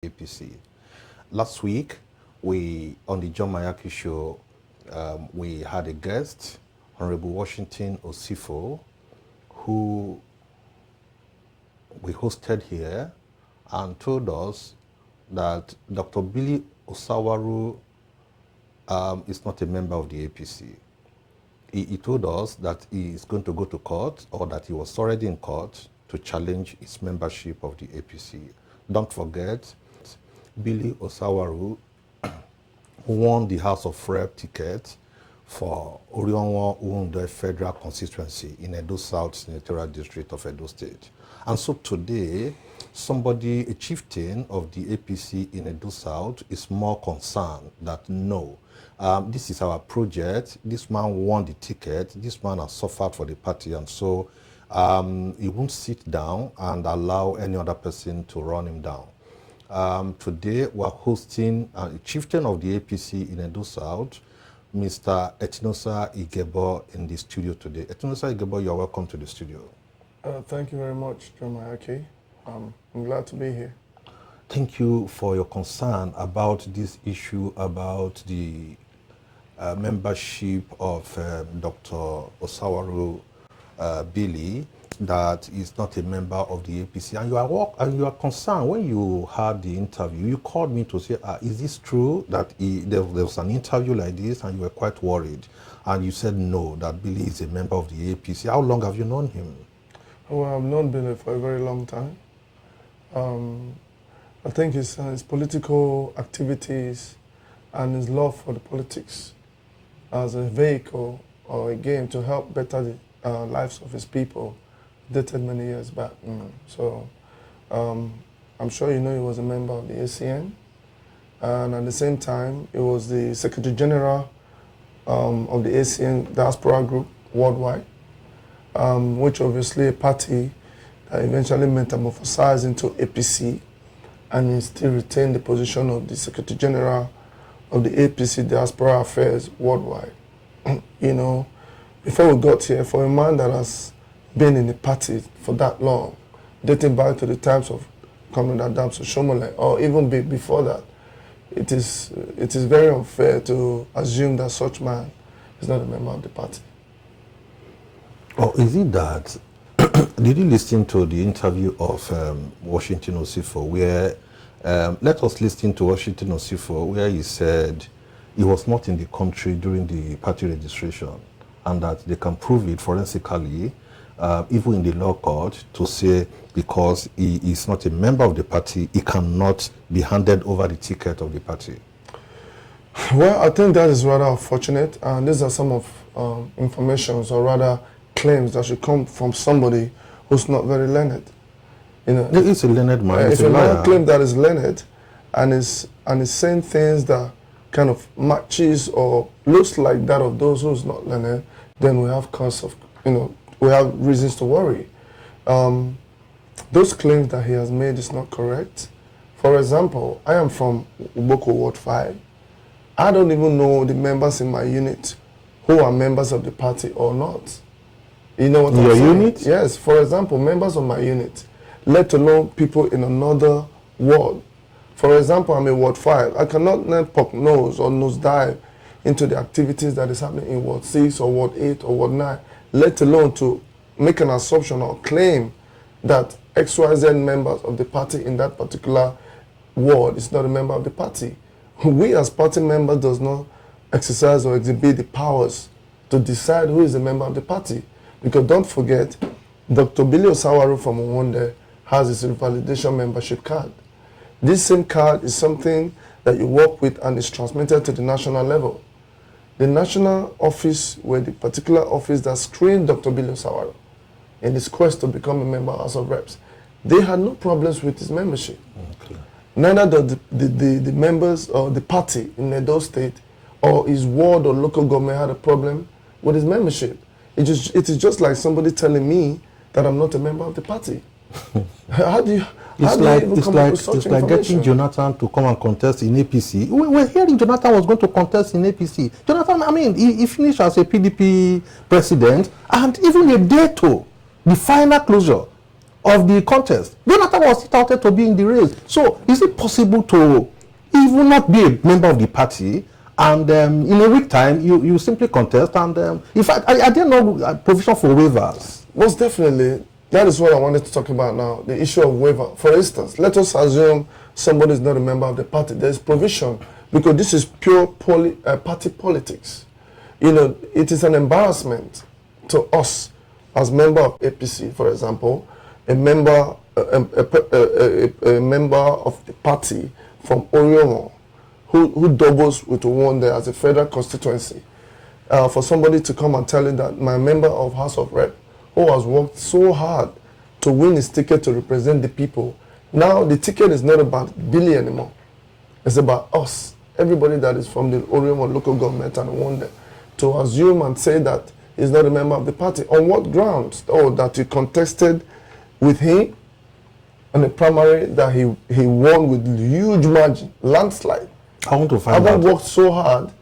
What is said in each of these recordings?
APC. Last week, on the John Mayaki show, we had a guest, Honorable Washington Osifo, who we hosted here and told us that Dr. Billy Osawaru is not a member of the APC. He told us that he is going to go to court, or that he was already in court, to challenge his membership of the APC. Don't forget, Billy Osawaru won the House of Rep ticket for Orionwa Uunde Federal Constituency in Edo South Senatorial District of Edo State. And so today, somebody, a chieftain of the APC in Edo South, is more concerned that no, this is our project, this man won the ticket, this man has suffered for the party, and so he won't sit down and allow any other person to run him down. Today, we're hosting a chieftain of the APC in Edo South, Mr. Etinosa Igebo, in the studio today. Etinosa Igebo, you're welcome to the studio. Thank you very much, John Mayaki. I'm glad to be here. Thank you for your concern about this issue about the membership of Dr. Osawaru Billy, that is not a member of the APC. And you are concerned. When you had the interview, you called me to say, is this true that there was an interview like this, and you were quite worried? And you said no, that Billy is a member of the APC. How long have you known him? Well, I've known Billy for a very long time. I think his political activities and his love for the politics as a vehicle or a game to help better the lives of his people dated many years back. So I'm sure you know he was a member of the ACN, and at the same time he was the Secretary General of the ACN Diaspora Group worldwide, which obviously a party that eventually metamorphosized into APC, and he still retained the position of the Secretary General of the APC Diaspora Affairs worldwide. You know, before we got here, for a man that has been in the party for that long, dating back to the times of Comrade Adams Shomole, or even before that, it is very unfair to assume that such man is not a member of the party. Or is it that, did you listen to the interview of Washington Osifo, where, let us listen to Washington Osifo, where he said he was not in the country during the party registration, and that they can prove it forensically, even in the law court, to say because he is not a member of the party, he cannot be handed over the ticket of the party. Well, I think that is rather unfortunate, and these are some of informations, or rather claims, that should come from somebody who's not very learned. You know, there is a learned man. If a man claims that is learned and is saying things that kind of matches or looks like that of those who's not learned, then we have cause of, we have reasons to worry. Those claims that he has made is not correct. For example, I am from Uboko Ward 5. I don't even know the members in my unit who are members of the party or not. You know what I'm saying? Your unit? Yes. For example, members of my unit, let alone people in another ward. For example, I'm in Ward 5. I cannot let poke nose or nosedive into the activities that is happening in Ward 6 or Ward 8 or Ward 9, let alone to make an assumption or claim that XYZ members of the party in that particular ward is not a member of the party. We as party members does not exercise or exhibit the powers to decide who is a member of the party. Because don't forget, Dr. Billy Osawaru from Uunde has his revalidation membership card. This same card is something that you work with and is transmitted to the national level. The national office were the particular office that screened Dr. Billy Osawaru in his quest to become a member of the House of Reps. They had no problems with his membership. Okay. Neither did the members of the party in Edo State or his ward or local government had a problem with his membership. It is just like somebody telling me that I'm not a member of the party. How do you... It's like getting Jonathan to come and contest in APC. We're hearing Jonathan was going to contest in APC. Jonathan, I mean, he finished as a PDP president, and even a day to the final closure, of the contest. Jonathan was touted to be in the race. So is it possible to even not be a member of the party and in a week time you simply contest and in fact I didn't know provision for waivers? Most definitely. That is what I wanted to talk about now, the issue of waiver. For instance, let us assume somebody is not a member of the party. There is provision because this is pure party politics. You know, it is an embarrassment to us as member of APC, for example, a member of the party from Oriomo who doubles with one there as a federal constituency, for somebody to come and tell you that my member of House of Rep who has worked so hard to win his ticket to represent the people, now the ticket is not about Billy anymore. It's about us, everybody that is from the Oriomo local government and won there, to assume and say that he's not a member of the party. On what grounds? Oh, that you contested with him on a primary that he won with huge margin, landslide. I want to find out. I've worked so hard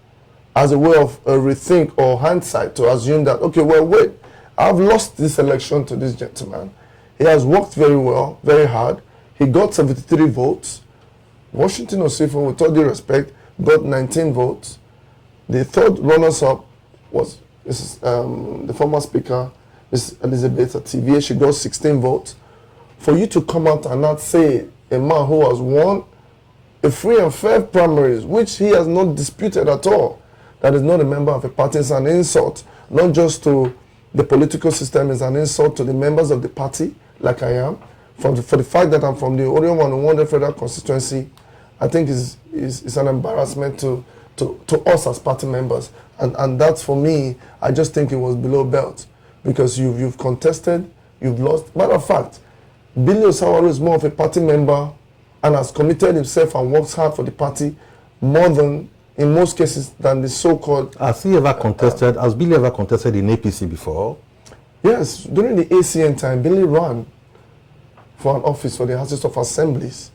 as a way of rethink or hindsight to assume that, okay, well, wait, I've lost this election to this gentleman. He has worked very well, very hard. He got 73 votes. Washington Osifo, with all due respect, got 19 votes. The third runners-up was the former speaker, Ms. Elizabeth TVA. She got 16 votes. For you to come out and not say a man who has won a free and fair primaries, which he has not disputed at all, that is not a member of a party, is an insult, not just to the political system, is an insult to the members of the party, like I am. For the fact that I'm from the Orion and Wonder Federal Constituency, I think is an embarrassment to us as party members. And that's, for me, I just think it was below belt. Because you've contested, you've lost. Matter of fact, Billy Osawaru'S is more of a party member and has committed himself and works hard for the party more than, in most cases, than the so-called... Has Billy ever contested in APC before? Yes, during the ACN time, Billy ran for an office for the Houses of Assemblies.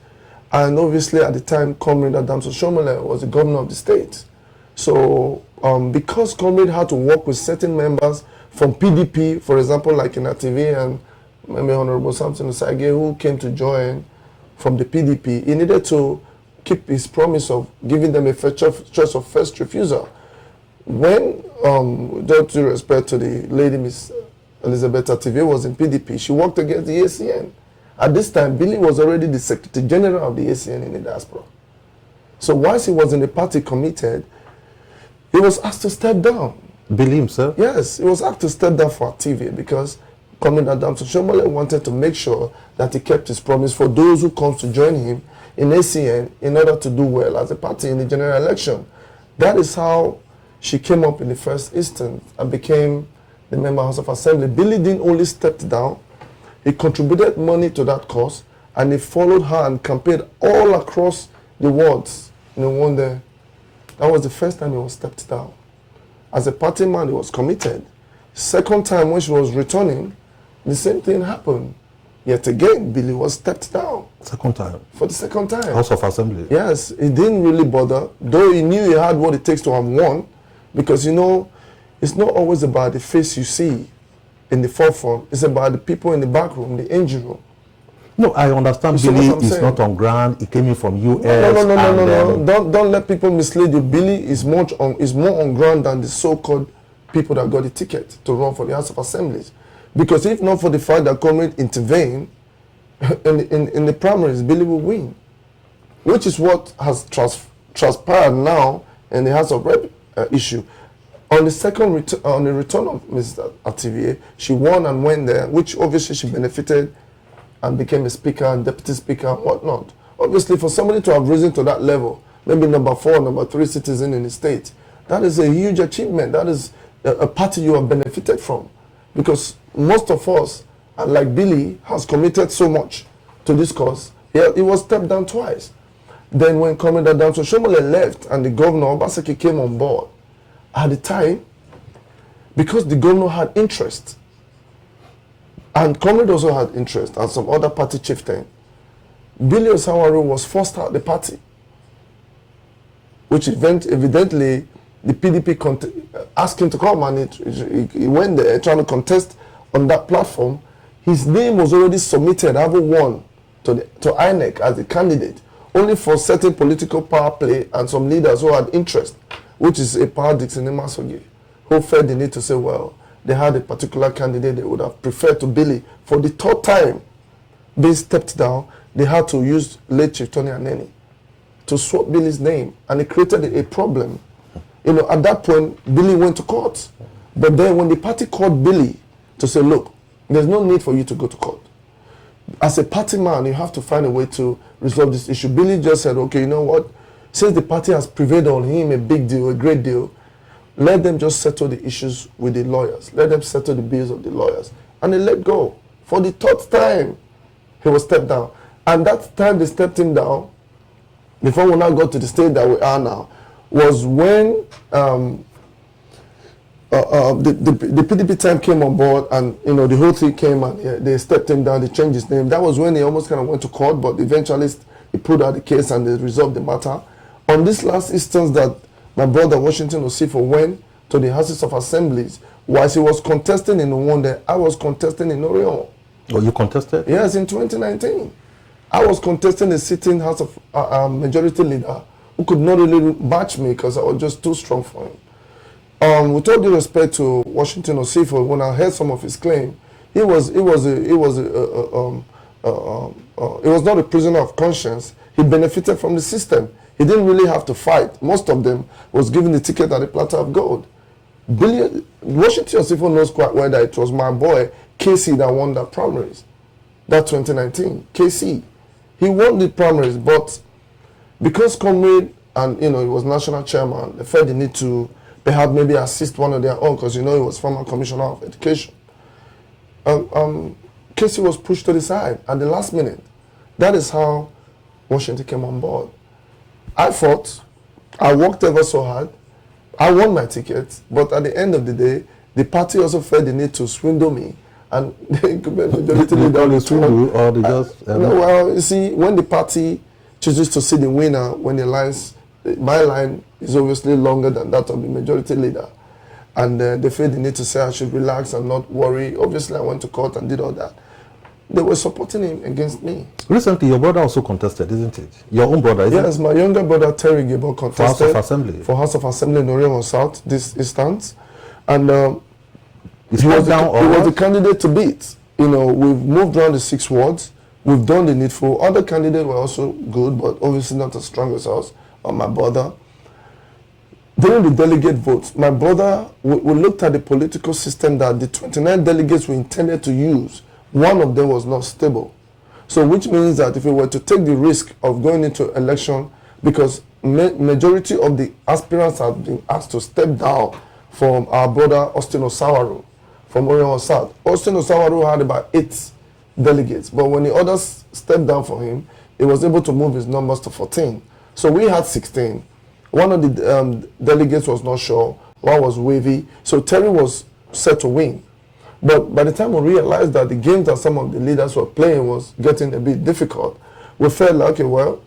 And obviously, at the time, Comrade Adams Oshomole was the governor of the state. So, because Comrade had to work with certain members from PDP, for example, like in ATV and maybe Honorable Samson Osage, who came to join from the PDP, he needed to keep his promise of giving them a choice of first refusal. When, with due respect to the lady, Miss Elizabeth TV, was in PDP, she worked against the ACN. At this time, Billy was already the Secretary General of the ACN in the diaspora. So once he was in the party committed, he was asked to step down. Billy himself? Yes, he was asked to step down for TV because Comrade Adams Oshomole wanted to make sure that he kept his promise for those who come to join him in ACN in order to do well as a party in the general election. That is how she came up in the first instance and became the member of House of Assembly. Billy didn't only step down, he contributed money to that cause and he followed her and campaigned all across the wards. No wonder that was the first time he was stepped down. As a party man, he was committed. Second time when she was returning, the same thing happened. Yet again, Billy was stepped down. Second time? For the second time. House of Assembly? Yes, he didn't really bother, though he knew he had what it takes to have won, because, you know, it's not always about the face you see in the forefront. It's about the people in the back room, the engine room. No, I understand Billy is not on ground. He came in from US. No. Don't let people mislead you. Billy is more on ground than the so-called people that got the ticket to run for the House of Assemblies. Because if not for the fact that Comrade intervened in the primaries, Billy will win. Which is what has transpired now in the House of Rep issue. On the return of Ms. Ativier, she won and went there, which obviously she benefited and became a speaker and deputy speaker and whatnot. Obviously, for somebody to have risen to that level, maybe number 4, number 3 citizen in the state, that is a huge achievement. That is a party you have benefited from. Because most of us, like Billy, has committed so much to this cause. He was stepped down twice. Then when Comrade Adams Oshomole left and the governor, Obaseki, came on board, at the time, because the governor had interest, and Comrade also had interest, and some other party chieftain, Billy Osawaru was forced out the party, which evidently the PDP asked him to come, and he went there trying to contest on that platform. his name was already submitted, having won to INEC as a candidate, only for certain political power play and some leaders who had interest, which is a power Dixon Masogi, who felt the need to say, well, they had a particular candidate they would have preferred to Billy. For the third time being stepped down, they had to use late Chief Tony Aneni to swap Billy's name, and it created a problem. You know, at that point, Billy went to court. But then when the party called Billy to say, look, there's no need for you to go to court. As a party man, you have to find a way to resolve this issue. Billy just said, okay, you know what? Since the party has prevailed on him a big deal, a great deal, let them just settle the issues with the lawyers. Let them settle the bills of the lawyers. And they let go. For the third time, he was stepped down. And that time they stepped him down, before we now got to the state that we are now, was when the PDP time came on board, and you know the whole thing came, and they stepped him down. They changed his name. That was when he almost kind of went to court, but eventually he put out the case and they resolved the matter. On this last instance that my brother Washington Osifo went to the Houses of Assemblies, whilst he was contesting in Nwonde, I was contesting in Orion. Oh, you contested? Yes, in 2019. I was contesting the sitting House of Majority Leader who could not really match me because I was just too strong for him. With all due respect to Washington Osifo, when I heard some of his claim, he was not a prisoner of conscience. He benefited from the system. He didn't really have to fight. Most of them was given the ticket at a platter of gold. Washington Osifo knows quite well that it was my boy KC that won that primaries, that 2019. KC, he won the primaries, but because Comrade and he was national chairman, they felt the need to perhaps maybe assist one of their own, because he was former commissioner of education. KC was pushed to the side at the last minute. That is how Washington came on board. I fought, I worked ever so hard, I won my ticket, but at the end of the day, the party also felt the need to swindle me, and the incumbent majority leader swindle, or they just no, well, you see, when the party chooses to see the winner, when the lines, my line is obviously longer than that of the majority leader, and they feel the need to say I should relax and not worry. Obviously, I went to court and did all that. They were supporting him against me. Recently, your brother also contested, isn't it? Your own brother, isn't it? Yes, my younger brother Terry Gable contested for House of Assembly. For House of Assembly in Orion South this instance, and he was the candidate to beat. We've moved around the 6 wards. We've done the needful. Other candidates were also good, but obviously not as strong as us or my brother. During the delegate votes, my brother, we looked at the political system that the 29 delegates we intended to use. One of them was not stable. So which means that if we were to take the risk of going into election, because majority of the aspirants have been asked to step down from our brother Austin Osawaru from Orion South. Austin Osawaru had about 8 delegates, but when the others stepped down for him, he was able to move his numbers to 14. So we had 16. One of the delegates was not sure, one was wavy, so Terry was set to win. But by the time we realized that the games that some of the leaders were playing was getting a bit difficult, we felt like, okay, well,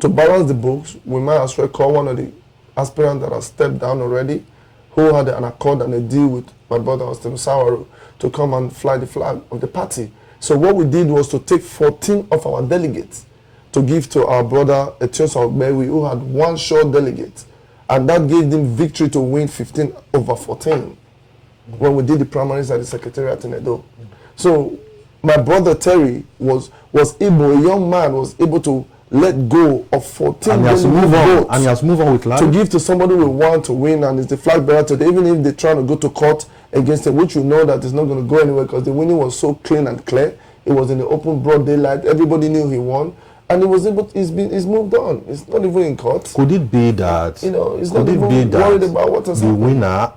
to balance the books, we might as well call one of the aspirants that have stepped down already, who had an accord and a deal with my brother Austin Osawaru to come and fly the flag of the party. So what we did was to take 14 of our delegates to give to our brother Etios Ogbewi, who had 1 short delegate, and that gave them victory to win 15 over 14. When we did the primaries at the Secretariat in Edo. So my brother Terry was able, a young man was able to let go of 14 and he has moved on with life to give to somebody we want to win, and is the flag bearer today, even if they're trying to go to court against him, which we know that is not going to go anywhere because the winning was so clean and clear. It was in the open broad daylight. Everybody knew he won. And he was able. He's moved on. It's not even in court. Could it be that he's not even worried about what has happened? The winner,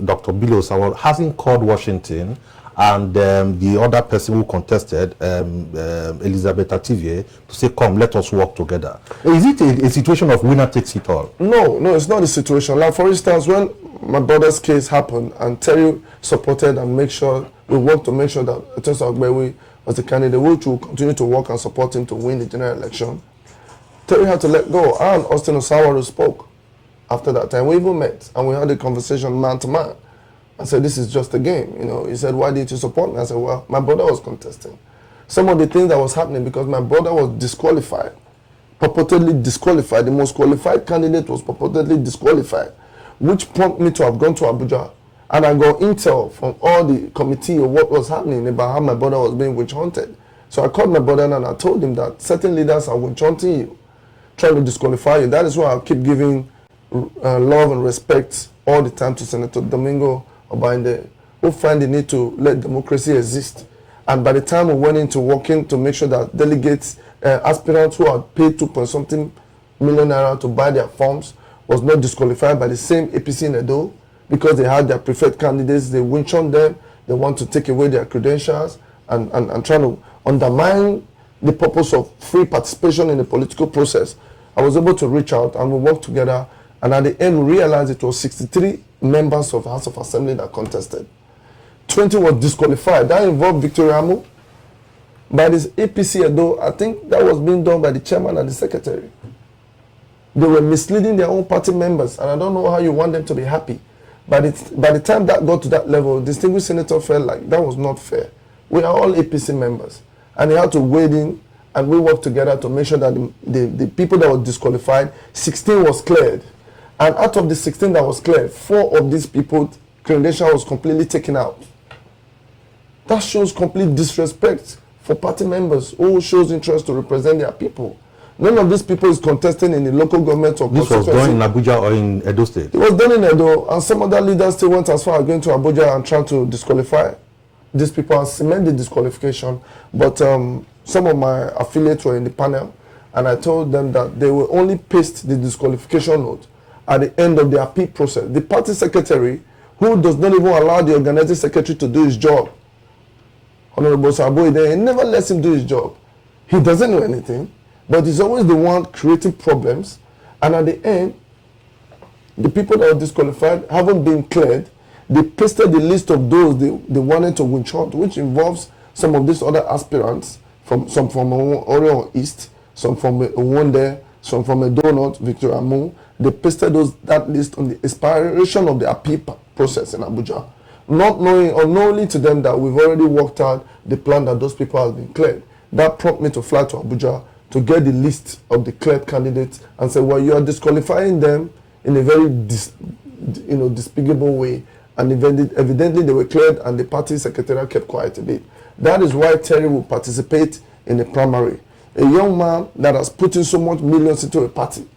Dr. Billy Osawaru, hasn't called Washington, and the other person who contested, Elizabeth Ativier, to say, "Come, let us work together." Is it a situation of winner takes it all? No, it's not a situation. Like for instance, when my brother's case happened, and Terry supported and we worked to make sure that Etios Ogbewi was the candidate, which will continue to work and support him to win the general election. Terry had to let go, and Austin Osawaru spoke after that time. We even met, and we had a conversation man to man. I said, this is just a game. You know, he said, why didn't you support me? I said, well, my brother was contesting. Some of the things that was happening because my brother was disqualified, purportedly disqualified. The most qualified candidate was purportedly disqualified, which prompted me to have gone to Abuja. And I got intel from all the committee of what was happening about how my brother was being witch hunted. So I called my brother and I told him that certain leaders are witch hunting you, trying to disqualify you. That is why I keep giving love and respect all the time to Senator Domingo Obande, who find the need to let democracy exist. And by the time we went into working to make sure that delegates, aspirants who had paid 2-point-something million naira to buy their forms was not disqualified by the same APC in Edo because they had their preferred candidates, they winch on them, they want to take away their credentials and trying to undermine the purpose of free participation in the political process. I was able to reach out and we worked together, and at the end we realized it was 63 members of the House of Assembly that contested. 20 was disqualified. That involved Victoria Amu. By this APC Edo, I think that was being done by the chairman and the secretary. They were misleading their own party members, and I don't know how you want them to be happy. By the time that got to that level, distinguished senator felt like that was not fair. We are all APC members, and they had to wade in, and we worked together to make sure that the people that were disqualified, 16 was cleared. And out of the 16 that was cleared, 4 of these people, credential was completely taken out. That shows complete disrespect for party members who shows interest to represent their people. None of these people is contesting in the local government or this was done in Abuja or in Edo State? It was done in Edo, and some other leaders still went as far as going to Abuja and trying to disqualify these people and cement the disqualification. But some of my affiliates were in the panel, and I told them that they will only paste the disqualification note at the end of the appeal process. The party secretary, who does not even allow the organizing secretary to do his job, Honorable Saboide, he never lets him do his job. He doesn't know anything, but he's always the one creating problems. And at the end, the people that are disqualified haven't been cleared. They pasted the list of those they wanted to win short, which involves some of these other aspirants, some from Orion East, some from Owonde, some from Edo North, Victoria Amu. They pasted that list on the expiration of the appeal process in Abuja, not knowing unknowingly to them that we've already worked out the plan that those people have been cleared. That prompted me to fly to Abuja to get the list of the cleared candidates and say, well, you are disqualifying them in a very despicable way. And evidently they were cleared, and the party secretariat kept quiet a bit. That is why Terry will participate in the primary. A young man that has put in so much millions into a party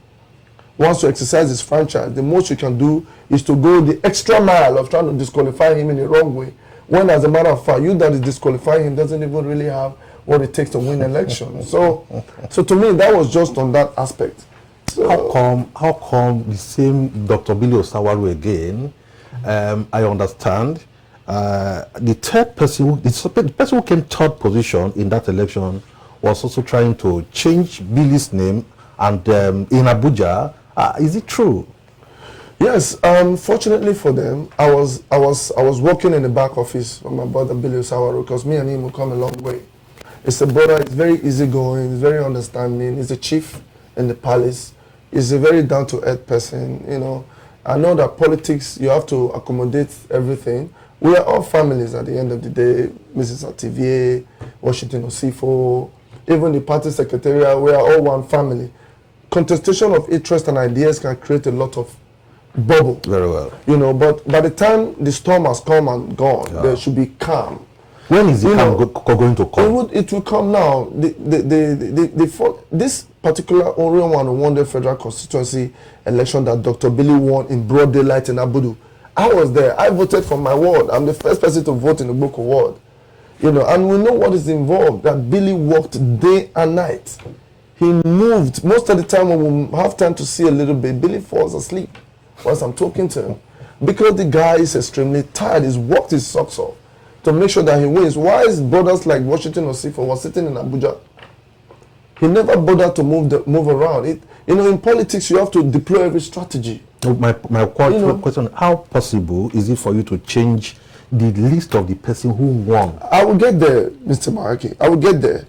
wants to exercise his franchise. The most you can do is to go the extra mile of trying to disqualify him in the wrong way, when as a matter of fact, you that is disqualifying him doesn't even really have what it takes to win election. So to me, that was just on that aspect. So, how come the same Dr. Billy Osawaru again? I understand. The third person, the person who came third position in that election, was also trying to change Billy's name, and in Abuja. Is it true? Yes. Fortunately for them, I was working in the back office of my brother Billy Osawaru, because me and him will come a long way. It's a brother. He's very easygoing. He's very understanding. He's a chief in the palace. He's a very down-to-earth person. You know, I know that politics, you have to accommodate everything. We are all families at the end of the day. Mrs. Ativier, Washington Osifo, even the party secretariat, we are all one family. Contestation of interest and ideas can create a lot of bubble. Very well. You know, but by the time the storm has come and gone, there should be calm. When is the calm going to come? It will come now. This particular Orion and Owonde Federal Constituency election that Dr. Billy won in broad daylight in Abudu, I was there. I voted for my ward. I'm the first person to vote in the Boko ward. You know, and we know what is involved, that Billy worked day and night. He moved. Most of the time when we have time to see a little bit, Billy falls asleep whilst I'm talking to him. Because the guy is extremely tired. He's worked his socks off to make sure that he wins. Why is brothers like Washington Osifo was sitting in Abuja? He never bothered to move around. You know, in politics, you have to deploy every strategy. My question, how possible is it for you to change the list of the person who won? I will get there, Mr. Maraki. I will get there.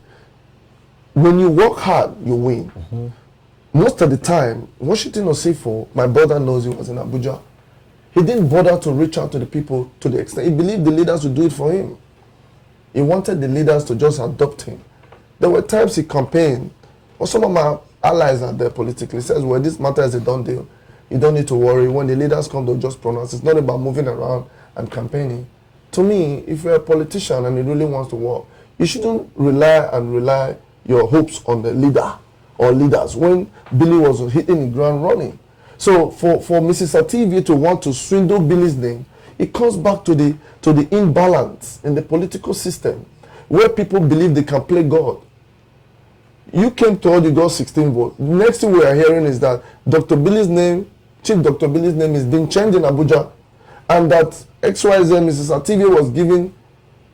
When you work hard, you win. Most of the time, Washington Osifo, my brother knows he was in Abuja. He didn't bother to reach out to the people to the extent. He believed the leaders would do it for him. He wanted the leaders to just adopt him. There were times he campaigned, or some of my allies are there politically, says, well, this matter is a done deal. You don't need to worry. When the leaders come, they'll just pronounce. It's not about moving around and campaigning. To me, if you're a politician and he really wants to work, you shouldn't rely your hopes on the leader or leaders when Billy was hitting the ground running. So for Mrs. Ativie to want to swindle Billy's name, it comes back to the imbalance in the political system where people believe they can play God. You came to all, you got 16 votes. The next thing we are hearing is that Chief Dr. Billy's name is being changed in Abuja, and that XYZ Mrs. Ativie was given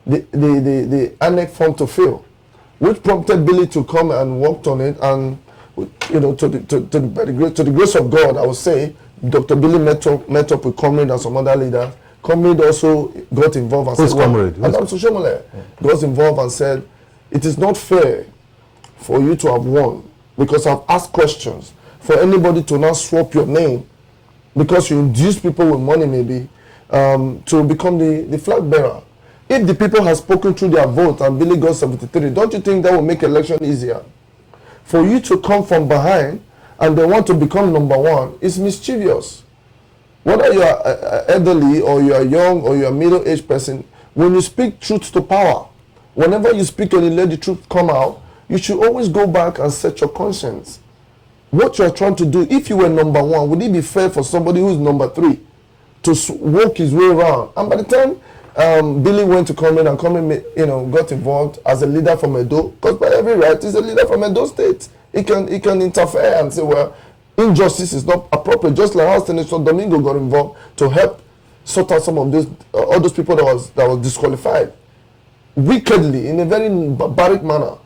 the annex form to fill, which prompted Billy to come and worked on it. And to the grace of God, I would say, Dr. Billy met up with Comrade and some other leaders. Comrade also got involved and Who's said, Comrade? Adam Soshomole got involved and said, it is not fair for you to have won because I've asked questions for anybody to now swap your name because you induce people with money maybe to become the flag bearer. If the people have spoken through their vote and Billy got 73, don't you think that will make election easier? For you to come from behind and they want to become number one is mischievous. Whether you are elderly or you are young or you are middle-aged person, when you speak truth to power, whenever you speak and you let the truth come out, you should always go back and set your conscience. What you are trying to do, if you were number one, would it be fair for somebody who is number three to walk his way around? And by the time Billy went to Comrade and Comrade, got involved as a leader from Edo, because by every right, he's a leader from Edo State. He can interfere and say, well, injustice is not appropriate. Just like how Senator Domingo got involved to help sort out some of those, all those people that was disqualified wickedly in a very barbaric manner.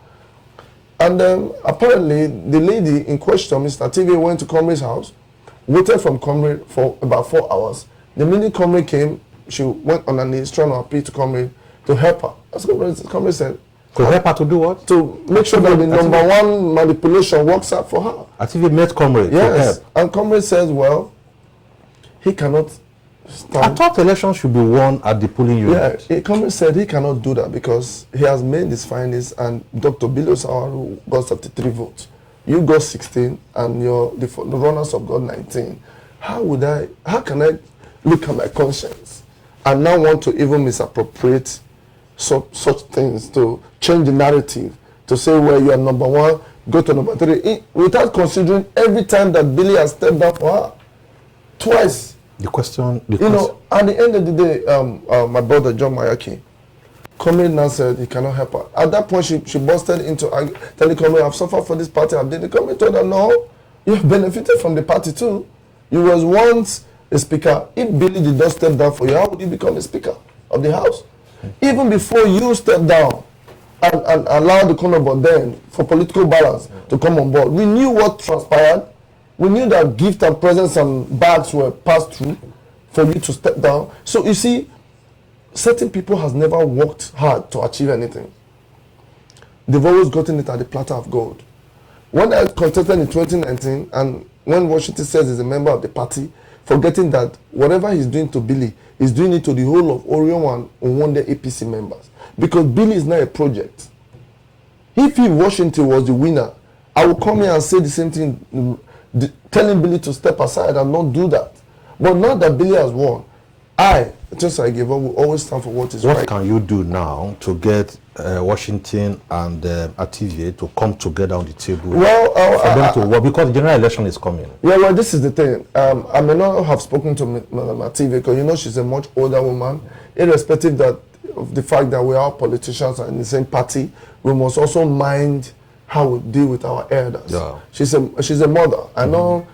And apparently, the lady in question, Mr. TV, went to Comrade's house, waited from Comrade for about 4 hours. The minute Comrade came, she went on her knees trying to appeal to Comrade to help her. As Comrade said, to help her to do what? To make sure that the number one manipulation works out for her. Ativie met Comrade to help. And Comrade says, well, he cannot stand. I thought elections should be won at the polling unit. Yeah, Comrade said he cannot do that because he has made his findings and Dr. Billy Osawaru got 33 votes. You got 16 and the runners up got 19. How can I look at my conscience and now want to even misappropriate such things, to change the narrative, to say, well, you are number one, go to number three, without considering every time that Billy has stepped down for her, twice. The question, at the end of the day, my brother John Mayaki, Comrade now said he cannot help her. At that point, she busted into telling Comrade, I've suffered for this party, I've done. The Comrade told her, no, you have benefited from the party too. You was once a speaker. If Billy did not step down for you, how would you become a speaker of the house? Even before you step down and allow the corner board then for political balance to come on board, we knew what transpired. We knew that gift and presents and bags were passed through for you to step down. So you see, certain people has never worked hard to achieve anything. They've always gotten it at the platter of gold. When I contested in 2019, and when Washington says he's a member of the party, forgetting that whatever he's doing to Billy, he's doing it to the whole of Orion and Onwonde APC members. Because Billy is not a project. If Washington was the winner, I would come here and say the same thing, telling Billy to step aside and not do that. But now that Billy has won, just like I gave up, will always stand for what is right. What can you do now to get Washington and Ativie to come together on the table for them to work? Because the general election is coming. Yeah, well, this is the thing. I may not have spoken to Madam Ativie because, she's a much older woman. Irrespective of the fact that we are politicians and in the same party, we must also mind how we deal with our elders. Yeah. She's a mother. I know,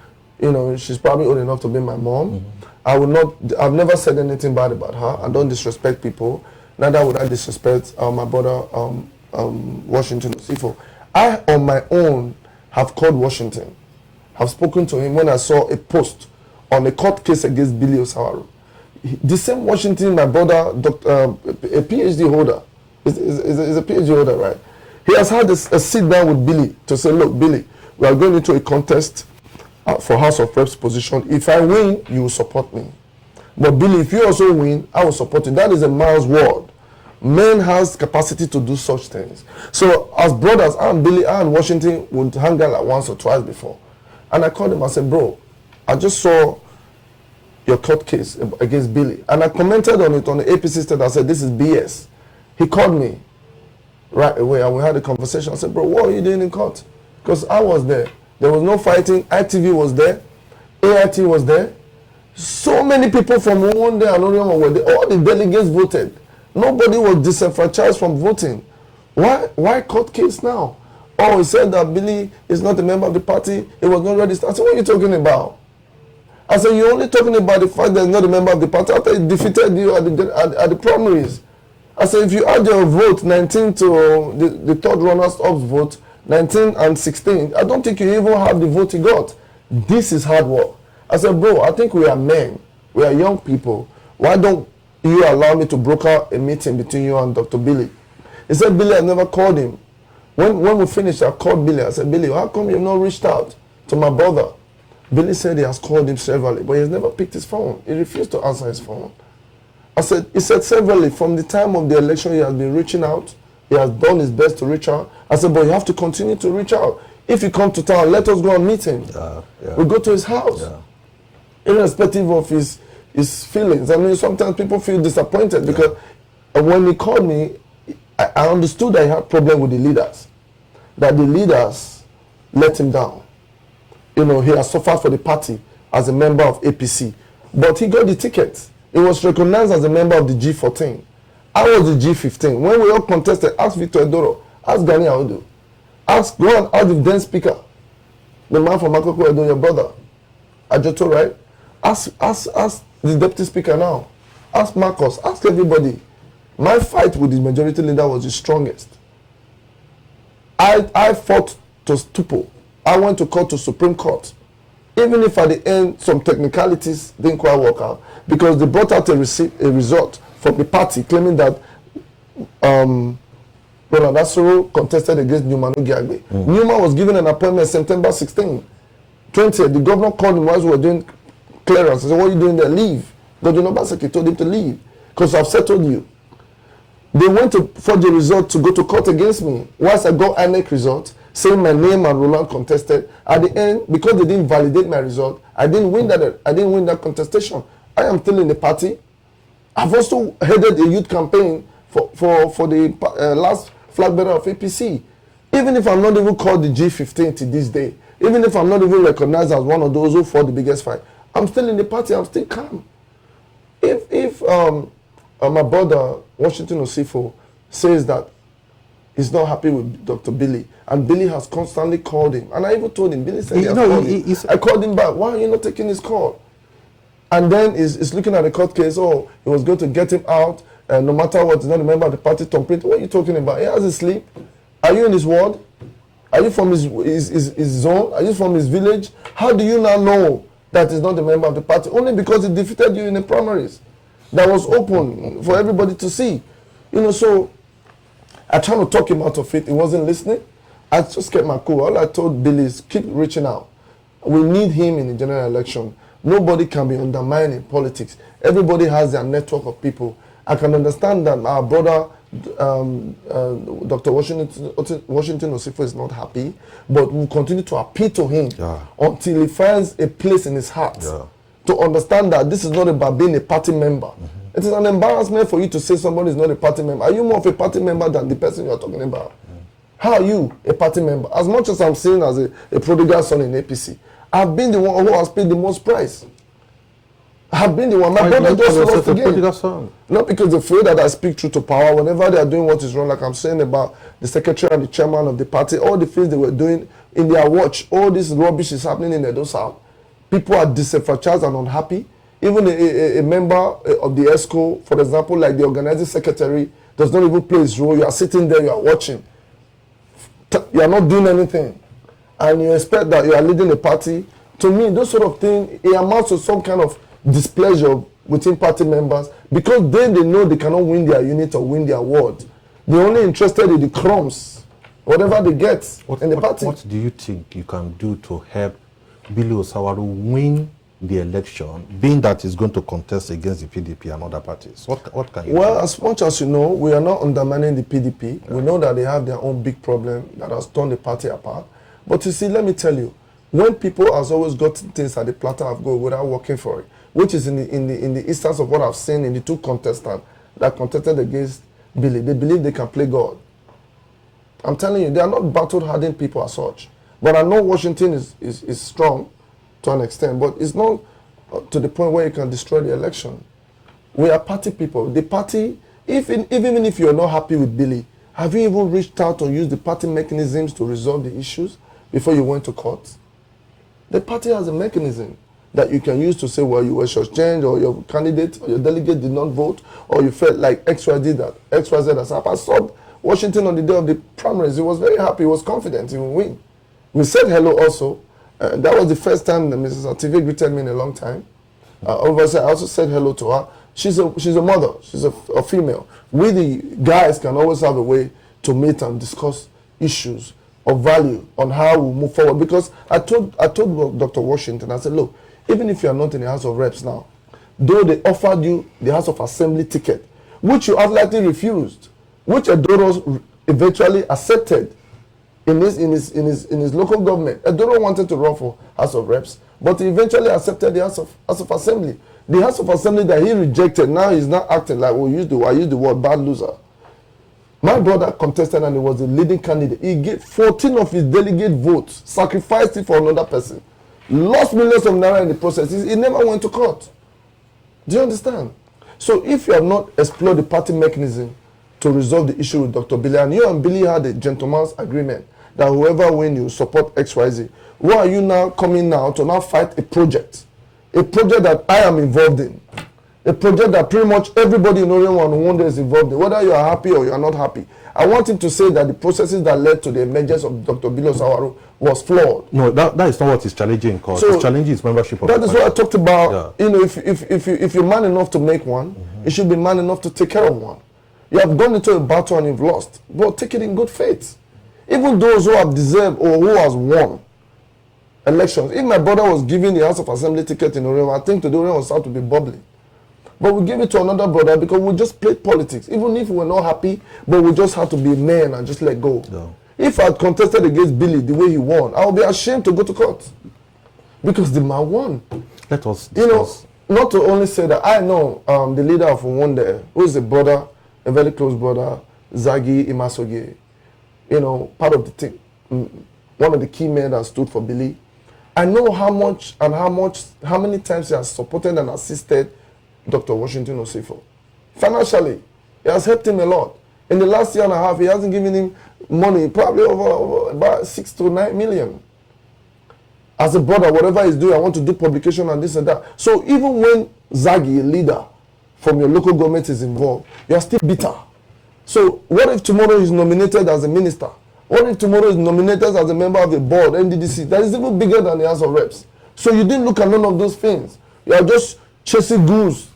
she's probably old enough to be my mom. I've never said anything bad about her. I don't disrespect people. Neither would I disrespect my brother Washington Osifo. I, on my own, have called Washington. Have spoken to him when I saw a post on a court case against Billy Osawaru. The same Washington, my brother, a PhD holder, is a PhD holder, right? He has had a sit down with Billy to say, look, Billy, we are going into a contest for House of Reps position. If I win, you will support me. But Billy, if you also win, I will support you. That is a man's word. Man has capacity to do such things. So as brothers, I and Billy, I and Washington would hang out like once or twice before. And I called him, I said, bro, I just saw your court case against Billy. And I commented on it on the APC state. I said, this is BS. He called me right away and we had a conversation. I said, bro, what are you doing in court? Because I was there. There was no fighting. ITV was there. AIT was there. So many people from one day and another one were there. All the delegates voted. Nobody was disenfranchised from voting. Why court case now? Oh, he said that Billy is not a member of the party. He was not registered. I said, what are you talking about? I said, you're only talking about the fact that he's not a member of the party after he defeated you at the primaries. I said, if you add your vote, 19 to the third runners-up vote, 19 and 16, I don't think you even have the vote he got. This is hard work. I said, bro, I think we are men. We are young people. Why don't you allow me to broker a meeting between you and Dr. Billy? He said, Billy, I never called him. When we finished, I called Billy. I said, Billy, how come you've not reached out to my brother? Billy said he has called him severally, but he has never picked his phone. He refused to answer his phone. He said severally, from the time of the election, he has been reaching out. He has done his best to reach out. I said, but you have to continue to reach out. If you come to town, let us go and meet him. We go to his house. Irrespective of his feelings. I mean, sometimes people feel disappointed because when he called me, I understood that he had problem with the leaders. That the leaders let him down. You know, he has suffered for the party as a member of APC. But he got the ticket. He was recognized as a member of the G14. I was the G15. When we all contested, ask Victor Edoro, ask Gani Audu, go and ask the then speaker, the man from Makoko Edo, your brother, Ajoto, right? Ask the deputy speaker now. Ask Marcos, ask everybody. My fight with the majority leader was the strongest. I fought to Stupo. I went to court to Supreme Court. Even if at the end some technicalities didn't quite work out, because they brought out a result from the party claiming that Ronald Asoro contested against Newman Ogiagbe. Newman was given an appointment September 16, 20th. The governor called him while we were doing clearance. He said, what are you doing there? Leave. Governor Obaseki told him to leave because I've settled you. They went to forge a result to go to court against me. Once I got INEC result, saying my name and Roland contested, at the end, because they didn't validate my result, I didn't win that contestation. I am still in the party. I've also headed a youth campaign for the last flag bearer of APC. Even if I'm not even called the G15 to this day, even if I'm not even recognized as one of those who fought the biggest fight, I'm still in the party. I'm still calm. If my brother Washington Osifo says that he's not happy with Dr. Billy, and Billy has constantly called him, and I even told him, Billy said he has called him. I called him back. Why are you not taking his call? And then he's looking at the court case. Oh, he was going to get him out, no matter what. He's not a member of the party. Tom Print. What are you talking about? He has his sleep. Are you in his ward? Are you from his zone? Are you from his village? How do you now know that he's not a member of the party? Only because he defeated you in the primaries. That was open for everybody to see. You know, so I tried to talk him out of it. He wasn't listening. I just kept my cool. All I told Billy is keep reaching out. We need him in the general election. Nobody can be undermined in politics. Everybody has their network of people. I can understand that our brother, Dr. Washington Osifo, is not happy, but we'll continue to appeal to him until he finds a place in his heart to understand that this is not about being a party member. It is an embarrassment for you to say somebody is not a party member. Are you more of a party member than the person you are talking about? How are you a party member? As much as I'm seen as a prodigal son in APC, I've been the one who has paid the most price. I've been the one. My brother just lost the game. Not because they feel that I speak truth to power. Whenever they are doing what is wrong, like I'm saying about the secretary and the chairman of the party, all the things they were doing in their watch, all this rubbish is happening in Edo South. People are disenfranchised and unhappy. Even a member of the ESCO, for example, like the organizing secretary, does not even play his role. You are sitting there, you are watching. You are not doing anything. And you expect that you are leading a party. To me, those sort of things, it amounts to some kind of displeasure within party members because they know they cannot win their unit or win their ward. They're only interested in the crumbs, whatever they get in the party. What do you think you can do to help Billy Osawaru win the election, being that he's going to contest against the PDP and other parties? What can you Well, do? as much as you know, we are not undermining the PDP. We know that they have their own big problem that has torn the party apart. But you see, let me tell you, when people has always got things at the platter of gold without working for it, which is in the instance of what I've seen in the two contestants that contested against Billy, they believe they can play God. I'm telling you, they are not battle-hardened people as such. But I know Washington is strong to an extent, but it's not to the point where you can destroy the election. We are party people. The party, even if you're not happy with Billy, have you even reached out or used the party mechanisms to resolve the issues before you went to court? The party has a mechanism that you can use to say, well, you were shortchanged, or your candidate or your delegate did not vote, or you felt like XYZ has happened. I saw Washington on the day of the primaries. He was very happy. He was confident he would win. We said hello also. That was the first time that Mrs. Ative greeted me in a long time. Obviously, I also said hello to her. She's a mother. She's a female. We, the guys, can always have a way to meet and discuss issues of value on how we move forward. Because I told Dr. Washington, I said, look, even if you are not in the House of Reps now, though they offered you the House of Assembly ticket, which you outrightly refused, which Edoro eventually accepted in his local government. Edoro wanted to run for House of Reps, but he eventually accepted the House of Assembly. The House of Assembly that he rejected, now he's not acting like, I used the word bad loser. My brother contested and he was the leading candidate. He gave 14 of his delegate votes, sacrificed it for another person, lost millions of naira in the process. He never went to court. Do you understand? So if you have not explored the party mechanism to resolve the issue with Dr. Billy, and you and Billy had a gentleman's agreement that whoever wins, you support XYZ, why are you now coming now to now fight a project that I am involved in, a project that pretty much everybody in Orion Wonder is involved in, whether you are happy or you are not happy? I want him to say that the processes that led to the emergence of Dr. Billy Osawaru was flawed. No, that is not what he's challenging, because So, he's challenging his membership of That the is party. what I talked about. Yeah. You know, if you're man enough to make one, you should be man enough to take care of one. You have gone into a battle and you've lost, but take it in good faith. Even those who have deserved or who has won elections. If my brother was given the House of Assembly ticket in Orion, I think today Orion was start to be bubbling. But we gave it to another brother because we just played politics. Even if we were not happy, but we just had to be men and just let go. No. If I had contested against Billy the way he won, I would be ashamed to go to court. Because the man won. Let us discuss. You know, not to only say that, I know the leader of Wonder, who is a brother, a very close brother, Zagi Imasoge, you know, part of the team, one of the key men that stood for Billy. I know how many times he has supported and assisted Dr. Washington Osifo. Financially, it has helped him a lot. In the last year and a half, he hasn't given him money, probably over about 6 to 9 million. As a brother, whatever he's doing, I want to do publication and this and that. So even when Zagi, a leader from your local government, is involved, you are still bitter. So what if tomorrow he's nominated as a minister? What if tomorrow he's nominated as a member of the board, NDDC? That is even bigger than the House of Reps. So you didn't look at none of those things. You are just chasing goose,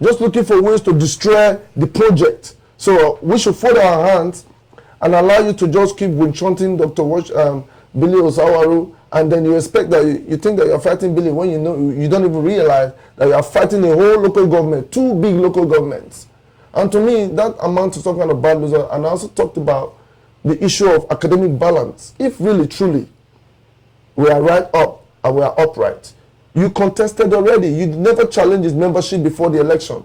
just looking for ways to destroy the project. So we should fold our hands and allow you to just keep winchunting Dr. Billy Osawaru, and then you expect that you think that you're fighting Billy when you don't even realize that you are fighting a whole local government, 2 big local governments. And to me, that amounts to some kind of bad loser. And I also talked about the issue of academic balance. If really, truly, we are right up and we are upright, you contested already. You never challenged his membership before the election.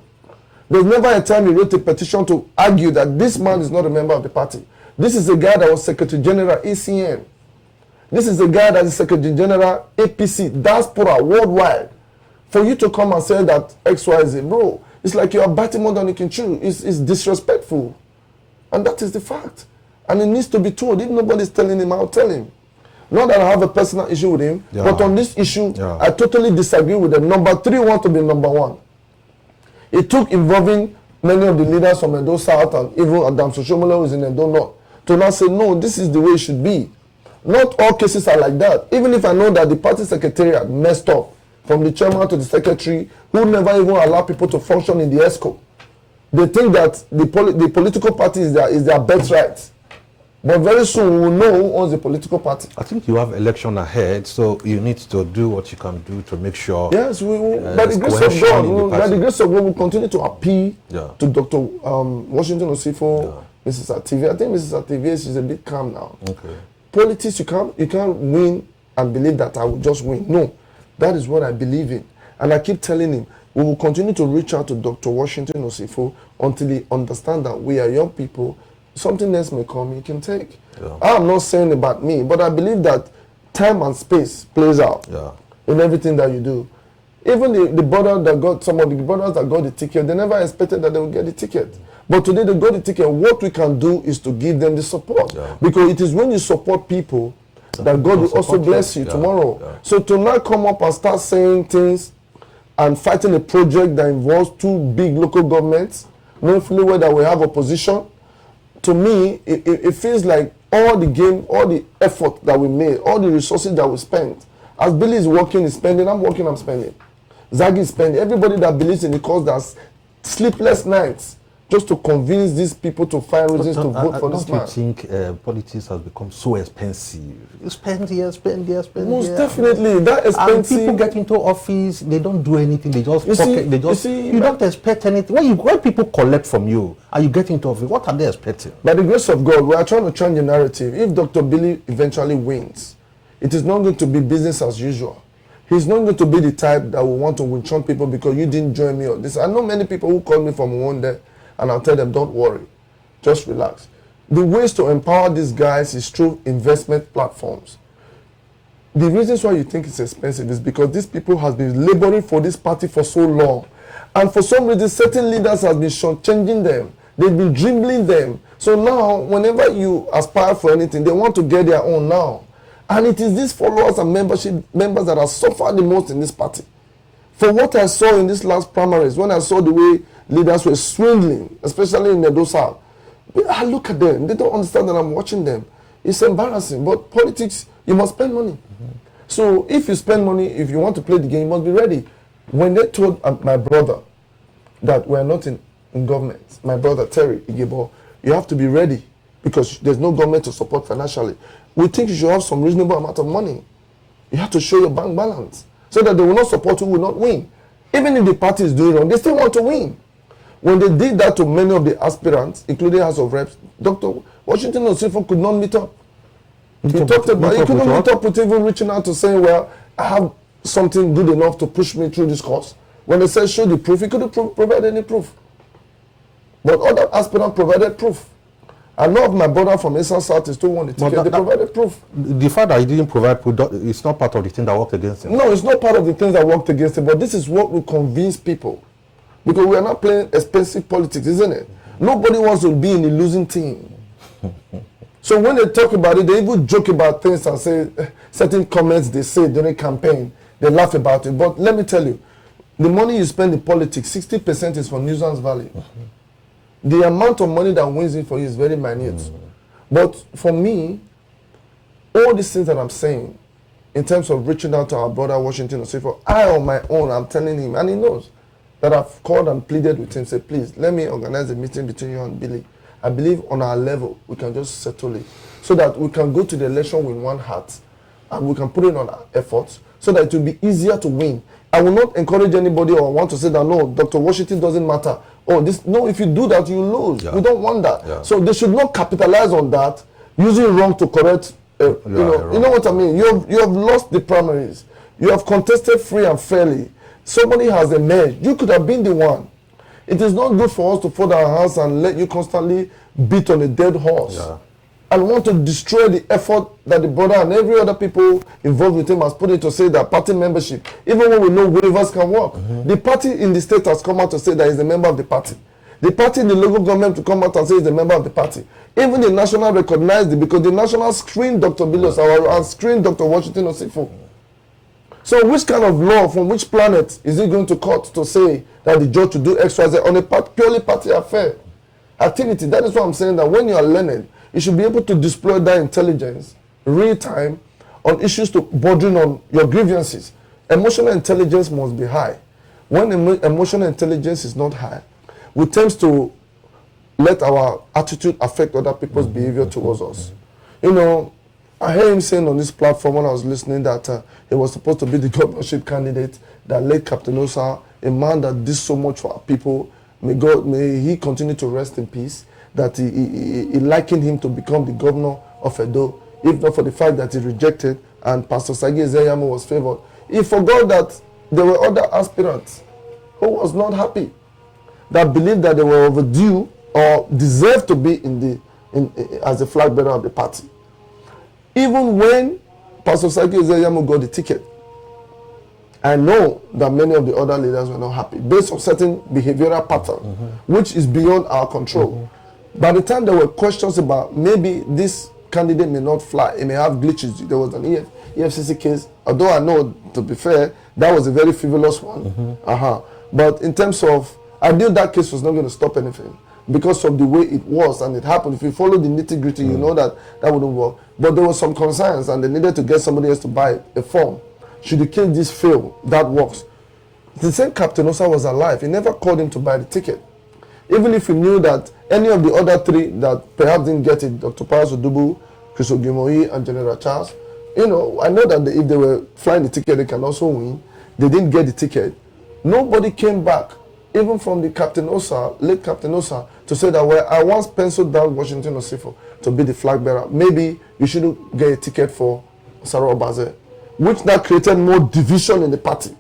There's never a time you wrote a petition to argue that this man is not a member of the party. This is a guy that was Secretary General ACN. This is a guy that is Secretary General APC, diaspora, worldwide. For you to come and say that XYZ, bro, it's like you are biting more than you can chew. It's disrespectful. And that is the fact. And it needs to be told. If nobody's telling him, I'll tell him. Not that I have a personal issue with him, but on this issue, I totally disagree with them. Number 3 want to be number 1. It took involving many of the leaders from Edo South and even Adam Soshomole, who is in Edo North, to now say, no, this is the way it should be. Not all cases are like that. Even if I know that the party secretariat messed up, from the chairman to the secretary, who never even allow people to function in the ESCO. They think that the political party is their birthright. But very soon we will know who owns the political party. I think you have election ahead, so you need to do what you can do to make sure. Yes, we will, by the grace of God, by the grace of God, we'll continue to appeal to Dr. Washington Osifo, Mrs. Ativie. I think Mrs. Ativie is a bit calm now. Okay. Politics, you can't win and believe that I will just win. No, that is what I believe in. And I keep telling him, we will continue to reach out to Dr. Washington Osifo until he understands that we are young people. Something else may come, he can take. Yeah. I'm not saying about me, but I believe that time and space plays out in everything that you do. Even the brother that got, some of the brothers that got the ticket, they never expected that they would get the ticket. But today they got the ticket. What we can do is to give them the support. Yeah. Because it is when you support people that God will also bless you tomorrow. Yeah. So to not come up and start saying things and fighting a project that involves two big local governments, knowing fully well that we have opposition, to me, it feels like all the game, all the effort that we made, all the resources that we spent. As Billy is working, he's spending. I'm working, I'm spending. Zagi is spending. Everybody that believes in the cause does sleepless nights just to convince these people to find reasons to vote for this man. Don't you think politics has become so expensive? You spend here, spend there, spend Most there. definitely, that expensive. And people get into office, they don't do anything. They just pocket. They just. You don't expect anything. When people collect from you and you get into office, what are they expecting? By the grace of God, we are trying to change the narrative. If Dr. Billy eventually wins, it is not going to be business as usual. He's not going to be the type that will want to win people because you didn't join me on this. I know many people who call me from one day. And I'll tell them, don't worry, just relax. The ways to empower these guys is through investment platforms. The reasons why you think it's expensive is because these people have been laboring for this party for so long. And for some reason, certain leaders have been shortchanging them. They've been dribbling them. So now, whenever you aspire for anything, they want to get their own now. And it is these followers and members that have suffered the most in this party. For what I saw in this last primaries, when I saw the way leaders were swindling, especially in Edo South, I look at them. They don't understand that I'm watching them. It's embarrassing. But politics, you must spend money. So if you spend money, if you want to play the game, you must be ready. When they told my brother that we're not in government, my brother Terry Igebo, you have to be ready because there's no government to support financially. We think you should have some reasonable amount of money. You have to show your bank balance so that they will not support who will not win. Even if the party is doing wrong, they still want to win. When they did that to many of the aspirants, including House of Reps, Dr. Washington Osifo could not meet up. He couldn't meet up with even reaching out to say, well, I have something good enough to push me through this course. When they said show the proof, he couldn't provide any proof. But other aspirants provided proof. I know of my brother from Eastern South is still won the ticket. They provided proof. The fact that he didn't provide proof, it's not part of the thing that worked against him. No, it's not part of the things that worked against him. But this is what will convince people. Because we are not playing expensive politics, isn't it? Nobody wants to be in a losing team. So when they talk about it, they even joke about things and say certain comments they say during campaign. They laugh about it. But let me tell you, the money you spend in politics, 60% is for nuisance value. The amount of money that wins it for you is very minute. But for me, all these things that I'm saying, in terms of reaching out to our brother Washington Osifo, I on my own, I'm telling him, and he knows, that I've called and pleaded with him, say, please, let me organize a meeting between you and Billy. I believe on our level, we can just settle it so that we can go to the election with one heart and we can put in on our efforts so that it will be easier to win. I will not encourage anybody or want to say that, no, Dr. Washington doesn't matter. Oh, this, no, if you do that, you lose. Yeah. We don't want that. Yeah. So they should not capitalize on that, using wrong to correct, you know what I mean? You have lost the primaries. You have contested free and fairly. Somebody has emerged. You could have been the one. It is not good for us to fold our hands and let you constantly beat on a dead horse. Yeah. And want to destroy the effort that the brother and every other people involved with him has put in to say that party membership, even when we know waivers can work. The party in the state has come out to say that he's a member of the party. The party in the local government to come out and say he's a member of the party. Even the national recognized it because the national screened Dr. Billy Osawaru and screened Dr. Washington Osifo. So which kind of law from which planet is it going to cut to say that the judge should do XYZ on a purely party affair activity? That is what I'm saying, that when you are learning, you should be able to deploy that intelligence real time on issues to bordering on your grievances. Emotional intelligence must be high. When emotional intelligence is not high, we tend to let our attitude affect other people's behavior towards us. You know, I heard him saying on this platform when I was listening that he was supposed to be the governorship candidate, that late Captain Osa, a man that did so much for our people. May he continue to rest in peace. That he likened him to become the governor of Edo, if not for the fact that he rejected and Pastor Sagi Ezeyamu was favored. He forgot that there were other aspirants who was not happy, that believed that they were overdue or deserved to be as the flag bearer of the party. Even when Pastor Sagi Ezeyamu got the ticket, I know that many of the other leaders were not happy based on certain behavioral pattern, which is beyond our control. By the time there were questions about maybe this candidate may not fly, it may have glitches. There was an EFCC case, although I know, to be fair, that was a very frivolous one. But in terms of, I knew that case was not going to stop anything because of the way it was and it happened. If you follow the nitty-gritty, you know that wouldn't work. But there were some concerns and they needed to get somebody else to buy a form. Should the case this fail, that works. The same Captain Osa was alive. He never called him to buy the ticket. Even if he knew that any of the other three that perhaps didn't get it, Dr. Paras Odubu, Chris Ogimoyi, and General Charles, you know, I know that if they were flying the ticket, they can also win. They didn't get the ticket. Nobody came back, even from the Captain Osa, late Captain Osa, to say that, well, I once penciled down Washington Osifo to be the flag bearer. Maybe you shouldn't get a ticket for Osawaru'S, which now created more division in the party.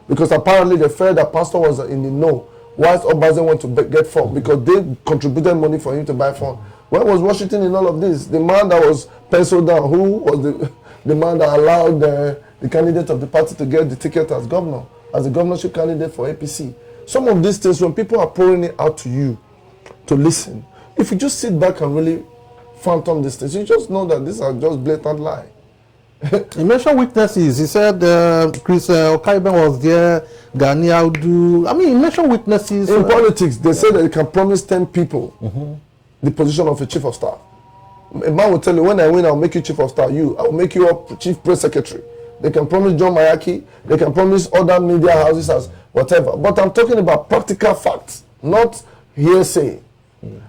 Because apparently they felt that Pastor was in the know, whilst Obaze went to get form, because they contributed money for him to buy form. Where was Washington in all of this? The man that was penciled down, who was the man that allowed the candidate of the party to get the ticket as governor, as a governorship candidate for APC. Some of these things, when people are pouring it out to you to listen, if you just sit back and really phantom these things, you just know that these are just blatant lies. He mentioned witnesses. He said Chris Okaiben was there, Gani Audu. I mean, he mentioned witnesses. In politics, they say that you can promise 10 people the position of a chief of staff. A man will tell you, when I win, I'll make you chief of staff. I'll make you a chief press secretary. They can promise John Mayaki. They can promise other media houses as whatever. But I'm talking about practical facts, not hearsay.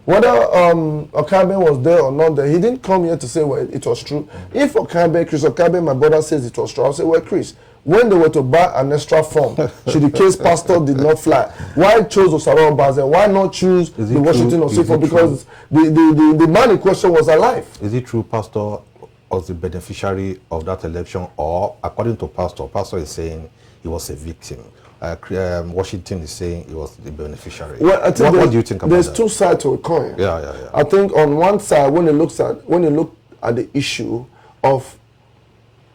Whether Okaiben was there or not there, he didn't come here to say, well, it was true. If Chris Okaiben, my brother, says it was true, I'll say, well, Chris, when they were to buy an extra form, should the case Pastor did not fly, why chose Osawaru'S? Why not choose the Washington Osifo? Because the man in question was alive. Is it true Pastor was the beneficiary of that election, or according to Pastor is saying he was a victim? Washington is saying he was the beneficiary. Well, I think what do you think about there's that? Two sides to a coin. Yeah. I think on one side, when you look at the issue of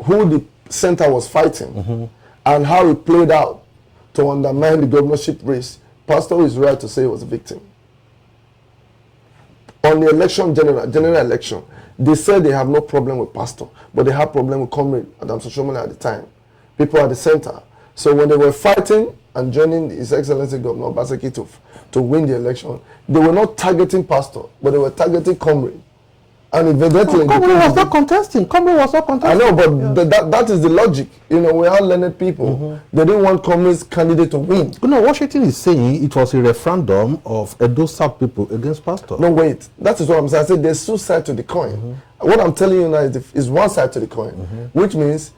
who the center was fighting and how it played out to undermine the governorship race, Pastor is right to say he was a victim. On the election, general election, they said they have no problem with Pastor, but they have problem with Comrade Adam Soshomole at the time. People at the center. So when they were fighting and joining His Excellency Governor Obaseki to win the election, they were not targeting Pastor, but they were targeting Comrade. And evidently, Comrade was not contesting. I know, but that is the logic. You know, we are learned people. They didn't want Comrade's candidate to win. No, Washington is saying it was a referendum of Edo South people against Pastor. No, wait. That is what I'm saying. I said there's two sides to the coin. What I'm telling you now is one side to the coin, which means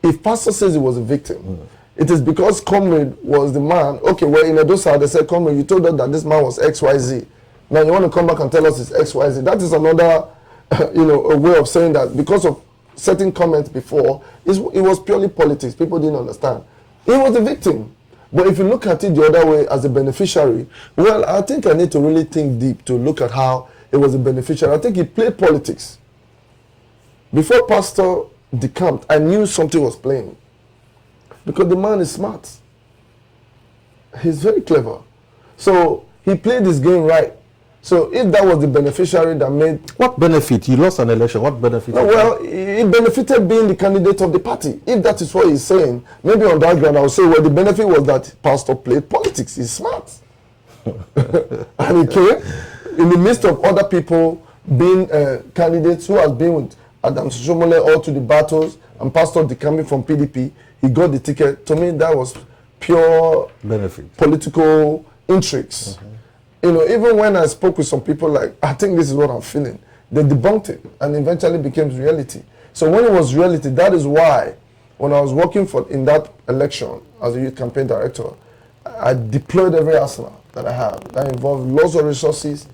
if Pastor says he was a victim, it is because Comrade was the man. Okay, well, in Edo South, they said, Comrade, you told us that this man was XYZ. Now you want to come back and tell us it's XYZ. That is another, a way of saying that because of certain comments before, it was purely politics. People didn't understand. He was a victim. But if you look at it the other way as a beneficiary, well, I think I need to really think deep to look at how it was a beneficiary. I think he played politics. Before Pastor decamped, I knew something was playing. Because the man is smart. He's very clever. So he played this game right. So if that was the beneficiary that made... What benefit? He lost an election. What benefit? No, well, he benefited being the candidate of the party. If that is what he's saying, maybe on that ground I would say, well, the benefit was that Pastor played politics. He's smart. And he came in the midst of other people being candidates who has been with Adam Soshomole all to the battles, and Pastor decamping from PDP. He got the ticket. To me, that was pure benefit, political intrigues. You know, even when I spoke with some people, like, I think this is what I'm feeling, they debunked it and eventually became reality. So when it was reality, that is why when I was working in that election as a youth campaign director, I deployed every arsenal that I have. That involved lots of resources,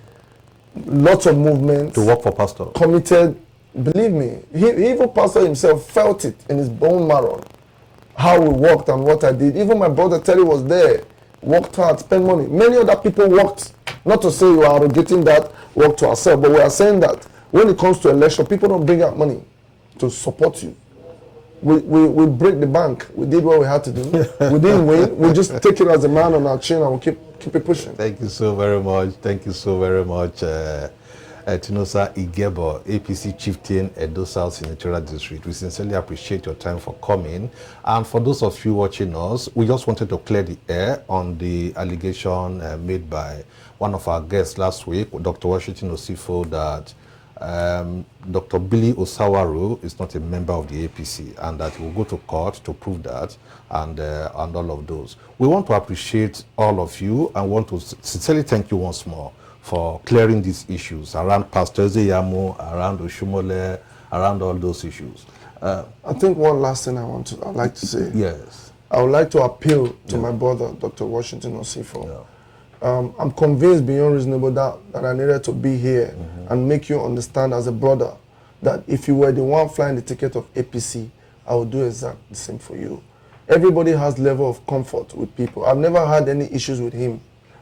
lots of movement. To work for pastor. Committed. Believe me, he even pastor himself felt it in his bone marrow, how we worked and what I did. Even my brother Terry was there, worked hard, spent money. Many other people worked, not to say we are arrogating that work to ourselves, but we are saying that when it comes to election, people don't bring out money to support you. We break the bank. We did what we had to do. We didn't win. We just take it as a man on our chin and we keep it pushing. Thank you so very much. Thank you so very much. Tinosa Igebo, APC Chieftain, Edo South Senatorial District. We sincerely appreciate your time for coming. And for those of you watching us, we just wanted to clear the air on the allegation made by one of our guests last week, Dr. Washington Osifo, that Dr. Billy Osawaru is not a member of the APC and that he will go to court to prove that and all of those. We want to appreciate all of you and want to sincerely thank you once more for clearing these issues around Pastor Ezeyamo, around Oshumole, around all those issues. I think one last thing I'd like to say. Yes. I would like to appeal to my brother, Dr. Washington Osifo. I'm convinced beyond reasonable doubt that I needed to be here and make you understand as a brother that if you were the one flying the ticket of APC, I would do exactly the same for you. Everybody has level of comfort with people. I've never had any issues with him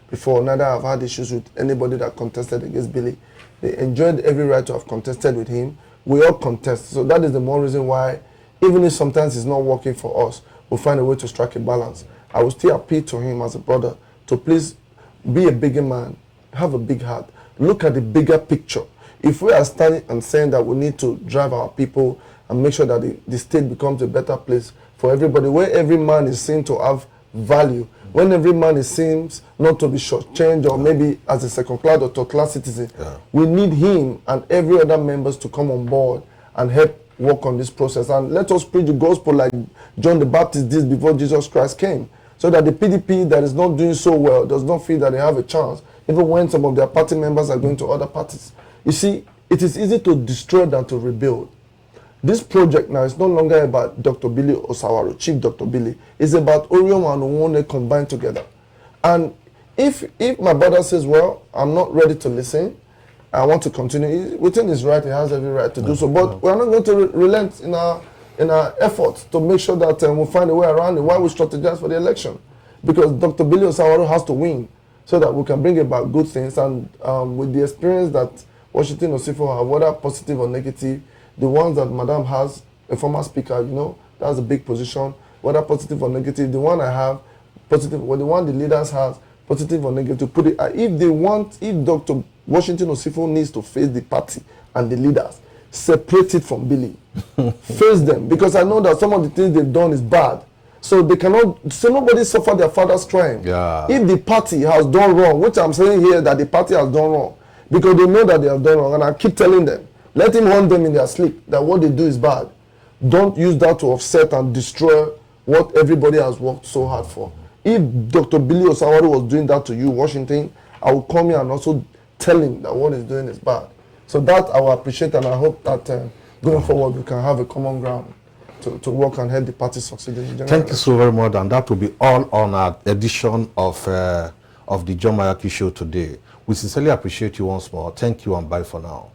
before, neither I've had issues with anybody that contested against Billy. They enjoyed every right to have contested with him. We all contest, so that is the more reason why, even if sometimes it's not working for us, we'll find a way to strike a balance. I will still appeal to him as a brother to please be a bigger man, have a big heart, look at the bigger picture. If we are standing and saying that we need to drive our people and make sure that the state becomes a better place for everybody, where every man is seen to have value, when every man is seen not to be shortchanged or maybe as a second class or third class citizen, we need him and every other members to come on board and help work on this process. And let us preach the gospel like John the Baptist did before Jesus Christ came, so that the PDP that is not doing so well does not feel that they have a chance, even when some of their party members are going to other parties. You see, it is easy to destroy than to rebuild. This project now is no longer about Dr. Billy Osawaru, Chief Dr. Billy. It's about Oriom and Owone combined together. And if my brother says, well, I'm not ready to listen, I want to continue, within his right, he has every right to do so. But we're not going to relent in our efforts to make sure that we'll find a way around it while we strategize for the election. Because Dr. Billy Osawaru has to win so that we can bring about good things. And with the experience that Washington Osifo have, whether positive or negative, the ones that Madam has, a former speaker, you know, that's a big position, whether positive or negative. The one I have, positive, or the one the leaders has, positive or negative. Put it, if Dr. Washington Osifo needs to face the party and the leaders, separate it from Billy. Face them, because I know that some of the things they've done is bad. So they cannot, so nobody suffer their father's crime. Yeah. If the party has done wrong, which I'm saying here that the party has done wrong, because they know that they have done wrong, and I keep telling them, let him warn them in their sleep that what they do is bad. Don't use that to offset and destroy what everybody has worked so hard for. If Dr. Billy Osawaru was doing that to you, Washington, I will come here and also tell him that what he's doing is bad. So that I will appreciate, and I hope that going forward we can have a common ground to work and help the party succeed in general. Thank you so very much, and that will be all on our edition of the John Mayaki Show today. We sincerely appreciate you once more. Thank you and bye for now.